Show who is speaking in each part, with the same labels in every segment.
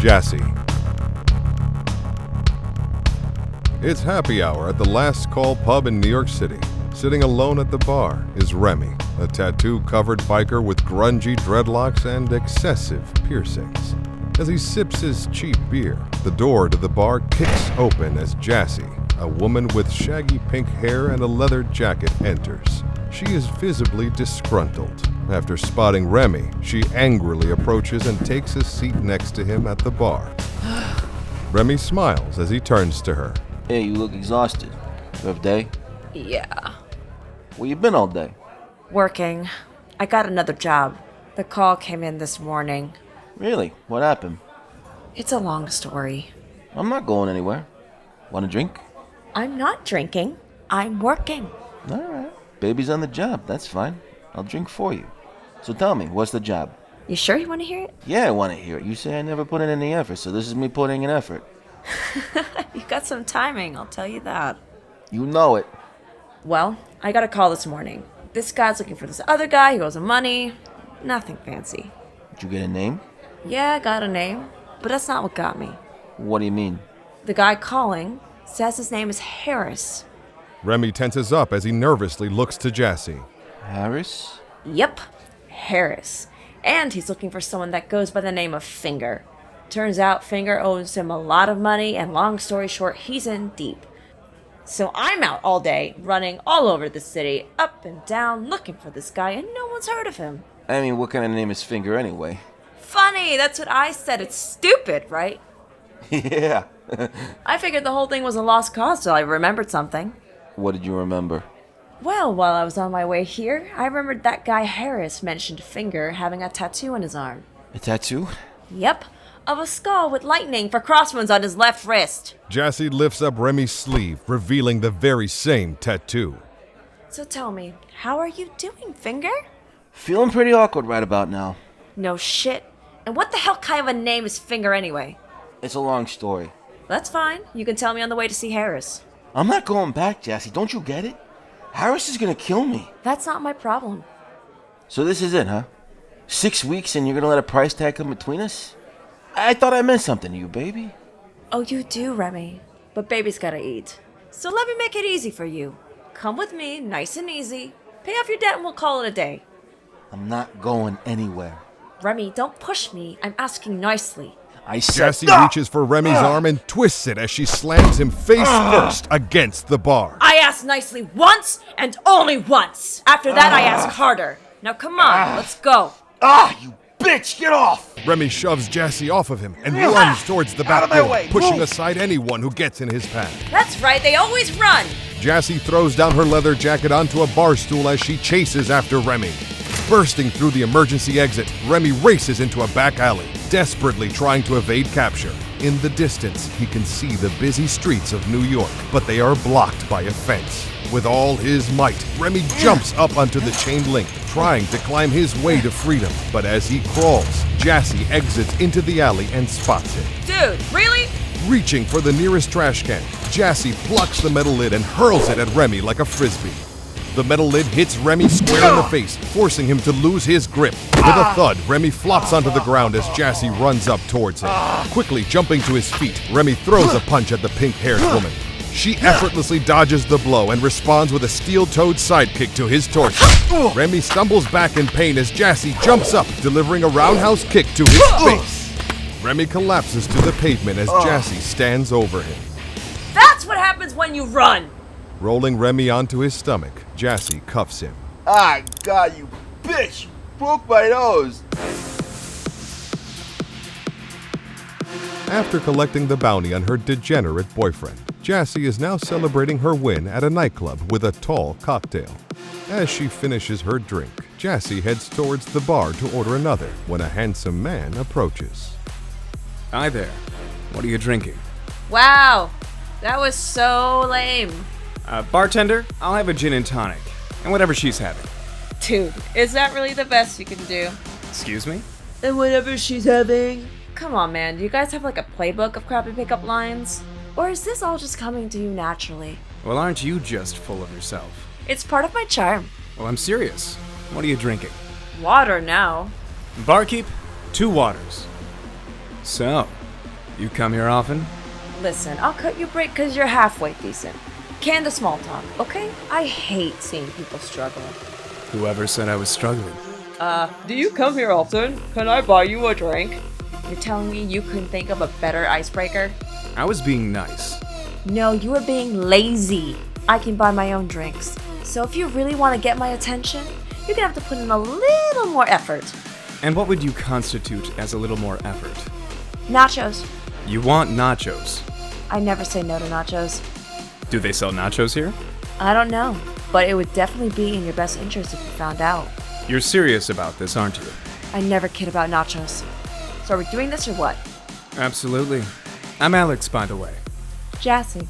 Speaker 1: Jaci. It's happy hour at the Last Call pub in New York City. Sitting alone at the bar is Remmy, a tattoo-covered biker with grungy dreadlocks and excessive piercings. As he sips his cheap beer, the door to the bar kicks open as Jaci, a woman with shaggy pink hair and a leather jacket, enters. She is visibly disgruntled. After spotting Remmy, she angrily approaches and takes a seat next to him at the bar. Remmy smiles as he turns to her.
Speaker 2: Hey, you look exhausted. Rough day?
Speaker 3: Yeah.
Speaker 2: Where you been all day?
Speaker 3: Working. I got another job. The call came in this morning.
Speaker 2: Really? What happened?
Speaker 3: It's a long story.
Speaker 2: I'm not going anywhere. Want a drink?
Speaker 3: I'm not drinking. I'm working.
Speaker 2: Alright. Baby's on the job. That's fine. I'll drink for you. So tell me, what's the job?
Speaker 3: You sure you want to hear it?
Speaker 2: Yeah, I want to hear it. You say I never put in any effort, so this is me putting in effort.
Speaker 3: You got some timing, I'll tell you that.
Speaker 2: You know it.
Speaker 3: Well, I got a call this morning. This guy's looking for this other guy who owes him money. Nothing fancy.
Speaker 2: Did you get a name?
Speaker 3: Yeah, I got a name, but that's not what got me.
Speaker 2: What do you mean?
Speaker 3: The guy calling says his name is Harris.
Speaker 1: Remmy tenses up as he nervously looks to Jaci.
Speaker 2: Harris?
Speaker 3: Yep, Harris. And he's looking for someone that goes by the name of Finger. Turns out Finger owes him a lot of money, and long story short, he's in deep. So I'm out all day, running all over the city, up and down, looking for this guy, and no one's heard of him.
Speaker 2: I mean, what kind of name is Finger anyway?
Speaker 3: Funny, that's what I said. It's stupid, right?
Speaker 2: Yeah.
Speaker 3: I figured the whole thing was a lost cause till I remembered something.
Speaker 2: What did you remember?
Speaker 3: Well, while I was on my way here, I remembered that guy Harris mentioned Finger having a tattoo on his arm.
Speaker 2: A tattoo?
Speaker 3: Yep, of a skull with lightning for crossbones on his left wrist.
Speaker 1: Jaci lifts up Remmy's sleeve, revealing the very same tattoo.
Speaker 3: So tell me, how are you doing, Finger?
Speaker 2: Feeling pretty awkward right about now.
Speaker 3: No shit. And what the hell kind of a name is Finger anyway?
Speaker 2: It's a long story.
Speaker 3: That's fine. You can tell me on the way to see Harris.
Speaker 2: I'm not going back, Jaci. Don't you get it? Harris is gonna kill me.
Speaker 3: That's not my problem.
Speaker 2: So this is it, huh? 6 weeks and you're gonna let a price tag come between us? I thought I meant something to you, baby.
Speaker 3: Oh, you do, Remmy. But baby's gotta eat. So let me make it easy for you. Come with me, nice and easy. Pay off your debt and we'll call it a day.
Speaker 2: I'm not going anywhere.
Speaker 3: Remmy, don't push me. I'm asking nicely.
Speaker 2: I said...
Speaker 1: Jaci reaches for Remmy's arm and twists it as she slams him face first against the bar.
Speaker 3: I asked nicely once and only once. After that, I ask harder. Now come on, let's go.
Speaker 2: You bitch, get off!
Speaker 1: Remmy shoves Jaci off of him and runs towards the back
Speaker 2: Out of my
Speaker 1: door,
Speaker 2: way,
Speaker 1: pushing
Speaker 2: move.
Speaker 1: aside anyone who gets in his path.
Speaker 3: That's right, they always run.
Speaker 1: Jaci throws down her leather jacket onto a bar stool as she chases after Remmy. Bursting through the emergency exit, Remmy races into a back alley, desperately trying to evade capture. In the distance, he can see the busy streets of New York, but they are blocked by a fence. With all his might, Remmy jumps up onto the chain link, trying to climb his way to freedom. But as he crawls, Jaci exits into the alley and spots him.
Speaker 3: Dude, really?
Speaker 1: Reaching for the nearest trash can, Jaci plucks the metal lid and hurls it at Remmy like a frisbee. The metal lid hits Remmy square in the face, forcing him to lose his grip. With a thud, Remmy flops onto the ground as Jaci runs up towards him. Quickly jumping to his feet, Remmy throws a punch at the pink-haired woman. She effortlessly dodges the blow and responds with a steel-toed sidekick to his torso. Remmy stumbles back in pain as Jaci jumps up, delivering a roundhouse kick to his face. Remmy collapses to the pavement as Jaci stands over him.
Speaker 3: That's what happens when you run.
Speaker 1: Rolling Remmy onto his stomach, Jaci cuffs him.
Speaker 2: God, you bitch! You broke my nose!
Speaker 1: After collecting the bounty on her degenerate boyfriend, Jaci is now celebrating her win at a nightclub with a tall cocktail. As she finishes her drink, Jaci heads towards the bar to order another when a handsome man approaches.
Speaker 4: Hi there. What are you drinking?
Speaker 3: Wow, that was so lame.
Speaker 4: Bartender, I'll have a gin and tonic, and whatever she's having.
Speaker 3: Dude, is that really the best you can do?
Speaker 4: Excuse me?
Speaker 3: And whatever she's having. Come on, man, do you guys have like a playbook of crappy pickup lines? Or is this all just coming to you naturally?
Speaker 4: Well, aren't you just full of yourself?
Speaker 3: It's part of my charm.
Speaker 4: Well, I'm serious. What are you drinking?
Speaker 3: Water now.
Speaker 4: Barkeep, 2 waters. So, You come here often?
Speaker 3: Listen, I'll cut you a break because you're halfway decent. Can the small talk, okay? I hate seeing people struggle.
Speaker 4: Whoever said I was struggling?
Speaker 3: Do you come here often? Can I buy you a drink? You're telling me you couldn't think of a better icebreaker?
Speaker 4: I was being nice.
Speaker 3: No, you were being lazy. I can buy my own drinks. So if you really want to get my attention, you're gonna have to put in a little more effort.
Speaker 4: And what would you constitute as a little more effort?
Speaker 3: Nachos.
Speaker 4: You want nachos.
Speaker 3: I never say no to nachos.
Speaker 4: Do they sell nachos here?
Speaker 3: I don't know, but it would definitely be in your best interest if you found out.
Speaker 4: You're serious about this, aren't you?
Speaker 3: I never kid about nachos. So are we doing this or what?
Speaker 4: Absolutely. I'm Alex, by the way.
Speaker 3: Jaci.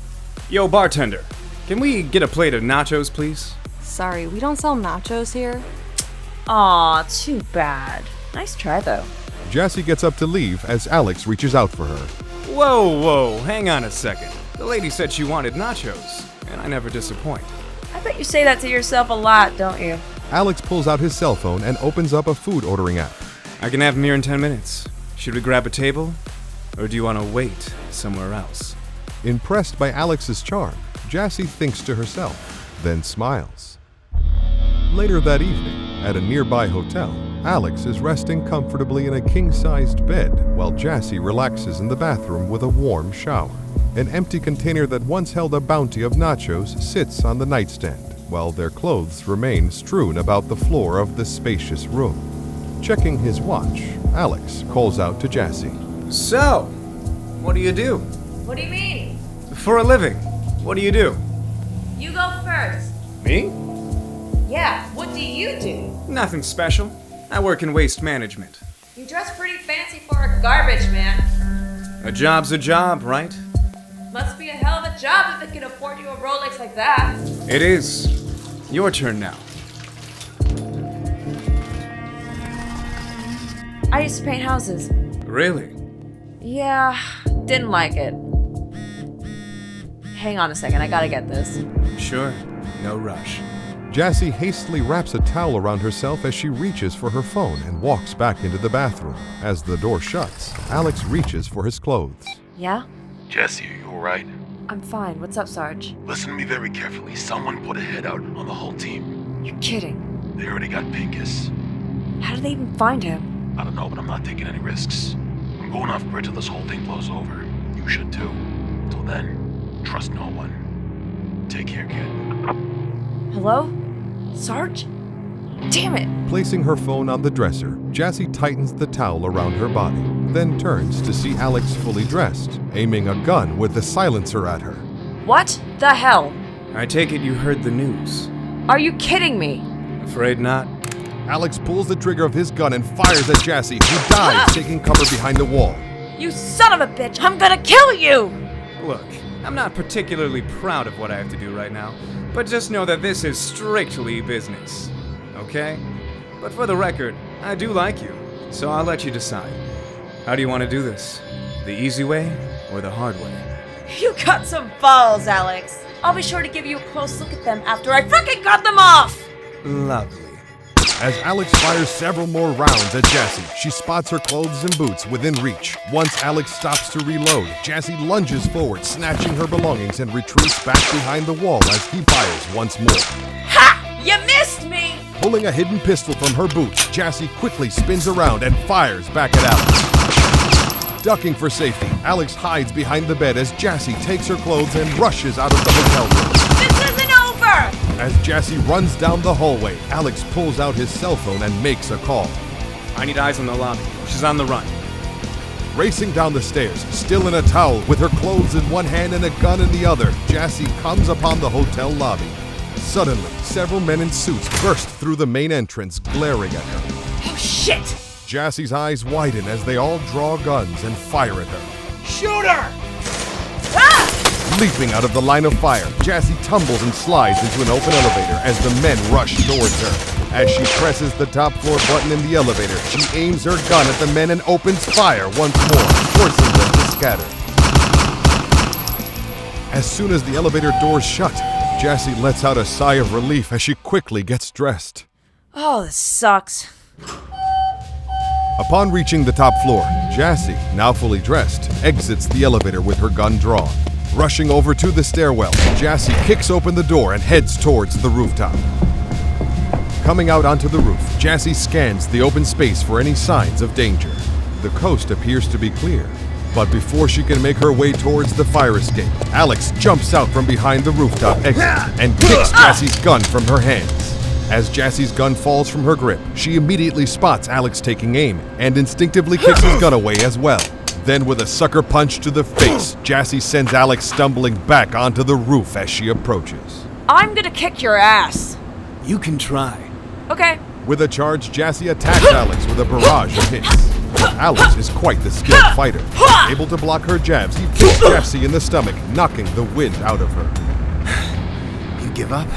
Speaker 4: Yo, bartender. Can we get a plate of nachos, please?
Speaker 5: Sorry, we don't sell nachos here.
Speaker 3: Aw, too bad. Nice try though.
Speaker 1: Jaci gets up to leave as Alex reaches out for her.
Speaker 4: Whoa, hang on a second. The lady said she wanted nachos, and I never disappoint.
Speaker 3: I bet you say that to yourself a lot, don't you?
Speaker 1: Alex pulls out his cell phone and opens up a food ordering app.
Speaker 4: I can have them here in 10 minutes. Should we grab a table? Or do you want to wait somewhere else?
Speaker 1: Impressed by Alex's charm, Jaci thinks to herself, then smiles. Later that evening, at a nearby hotel, Alex is resting comfortably in a king-sized bed while Jaci relaxes in the bathroom with a warm shower. An empty container that once held a bounty of nachos sits on the nightstand, while their clothes remain strewn about the floor of the spacious room. Checking his watch, Alex calls out to Jaci.
Speaker 4: So, what do you do?
Speaker 3: What do you mean?
Speaker 4: For a living, what do you do?
Speaker 3: You go first.
Speaker 4: Me?
Speaker 3: Yeah, what do you do?
Speaker 4: Nothing special. I work in waste management.
Speaker 3: You dress pretty fancy for a garbage man.
Speaker 4: A job's a job, right?
Speaker 3: Must be a hell of a job if it can afford you a Rolex like that.
Speaker 4: It is. Your turn now.
Speaker 3: I used to paint houses.
Speaker 4: Really?
Speaker 3: Yeah, didn't like it. Hang on a second, I gotta get this.
Speaker 4: Sure, no rush.
Speaker 1: Jaci hastily wraps a towel around herself as she reaches for her phone and walks back into the bathroom. As the door shuts, Alex reaches for his clothes.
Speaker 3: Yeah?
Speaker 6: Jaci, are you alright?
Speaker 3: I'm fine. What's up, Sarge?
Speaker 6: Listen to me very carefully. Someone put a hit out on the whole team.
Speaker 3: You're kidding.
Speaker 6: They already got Pincus.
Speaker 3: How did they even find him?
Speaker 6: I don't know, but I'm not taking any risks. I'm going off grid till this whole thing blows over. You should too. Till then, trust no one. Take care, kid.
Speaker 3: Hello? Sarge? Damn it!
Speaker 1: Placing her phone on the dresser, Jaci tightens the towel around her body, then turns to see Alex fully dressed, aiming a gun with the silencer at her.
Speaker 3: What the hell?
Speaker 4: I take it you heard the news.
Speaker 3: Are you kidding me?
Speaker 4: Afraid not.
Speaker 1: Alex pulls the trigger of his gun and fires at Jaci, who dives, taking cover behind the wall.
Speaker 3: You son of a bitch! I'm gonna kill you!
Speaker 4: Look, I'm not particularly proud of what I have to do right now, but just know that this is strictly business. Okay? But for the record, I do like you, so I'll let you decide. How do you want to do this? The easy way or the hard way?
Speaker 3: You got some balls, Alex. I'll be sure to give you a close look at them after I frickin' cut them off!
Speaker 4: Lovely.
Speaker 1: As Alex fires several more rounds at Jaci, she spots her clothes and boots within reach. Once Alex stops to reload, Jaci lunges forward, snatching her belongings and retreats back behind the wall as he fires once more.
Speaker 3: Ha! You missed me!
Speaker 1: Pulling a hidden pistol from her boots, Jaci quickly spins around and fires back at Alex. Ducking for safety, Alex hides behind the bed as Jaci takes her clothes and rushes out of the hotel room.
Speaker 3: This isn't over!
Speaker 1: As Jaci runs down the hallway, Alex pulls out his cell phone and makes a call.
Speaker 4: I need eyes on the lobby. She's on the run.
Speaker 1: Racing down the stairs, still in a towel, with her clothes in one hand and a gun in the other, Jaci comes upon the hotel lobby. Suddenly, several men in suits burst through the main entrance, glaring at her.
Speaker 3: Oh shit!
Speaker 1: Jaci's eyes widen as they all draw guns and fire at her.
Speaker 3: Shoot her! Ah!
Speaker 1: Leaping out of the line of fire, Jaci tumbles and slides into an open elevator as the men rush towards her. As she presses the top floor button in the elevator, she aims her gun at the men and opens fire once more, forcing them to scatter. As soon as the elevator doors shut, Jaci lets out a sigh of relief as she quickly gets dressed.
Speaker 3: Oh, this sucks.
Speaker 1: Upon reaching the top floor, Jaci, now fully dressed, exits the elevator with her gun drawn. Rushing over to the stairwell, Jaci kicks open the door and heads towards the rooftop. Coming out onto the roof, Jaci scans the open space for any signs of danger. The coast appears to be clear, but before she can make her way towards the fire escape, Alex jumps out from behind the rooftop exit and kicks Jaci's gun from her hands. As Jaci's gun falls from her grip, she immediately spots Alex taking aim and instinctively kicks his gun away as well. Then with a sucker punch to the face, Jaci sends Alex stumbling back onto the roof as she approaches.
Speaker 3: I'm gonna kick your ass.
Speaker 4: You can try.
Speaker 3: Okay.
Speaker 1: With a charge, Jaci attacks Alex with a barrage of hits. But Alex is quite the skilled fighter. Able to block her jabs, he kicks Jaci in the stomach, knocking the wind out of her.
Speaker 4: You give up?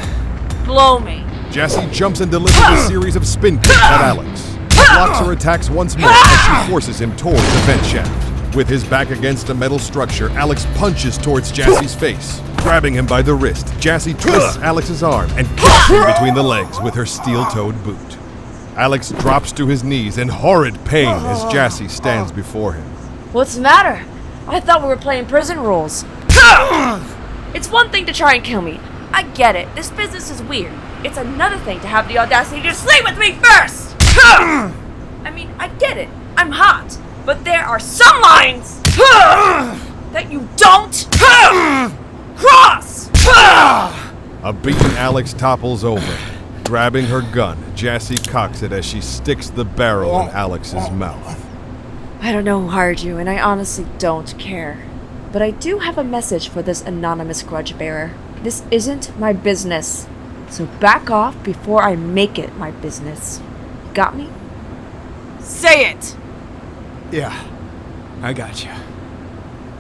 Speaker 3: Blow me.
Speaker 1: Jaci jumps and delivers a series of spin kicks at Alex. He blocks her attacks once more as she forces him towards the vent shaft. With his back against a metal structure, Alex punches towards Jaci's face. Grabbing him by the wrist, Jaci twists Alex's arm and kicks him between the legs with her steel-toed boot. Alex drops to his knees in horrid pain as Jaci stands before him.
Speaker 3: What's the matter? I thought we were playing prison rules. It's one thing to try and kill me. I get it. This business is weird. It's another thing to have the audacity to sleep with me first! I mean, I get it. I'm hot. But there are some lines that you don't cross!
Speaker 1: A beaten Alex topples over. Grabbing her gun, Jaci cocks it as she sticks the barrel in Alex's mouth.
Speaker 3: I don't know who hired you, and I honestly don't care. But I do have a message for this anonymous grudge bearer. This isn't my business. So back off before I make it my business. Got me? Say it!
Speaker 4: Yeah, I got you.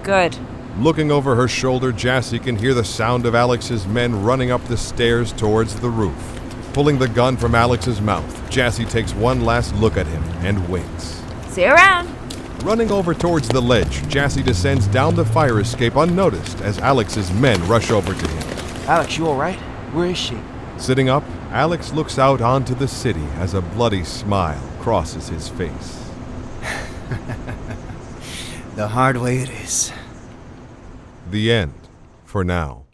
Speaker 3: Good.
Speaker 1: Looking over her shoulder, Jaci can hear the sound of Alex's men running up the stairs towards the roof. Pulling the gun from Alex's mouth, Jaci takes one last look at him and winks.
Speaker 3: See you around.
Speaker 1: Running over towards the ledge, Jaci descends down the fire escape unnoticed as Alex's men rush over to him.
Speaker 2: Alex, you alright? Where is she?
Speaker 1: Sitting up, Alex looks out onto the city as a bloody smile crosses his face.
Speaker 4: The hard way it is.
Speaker 1: The end, for now.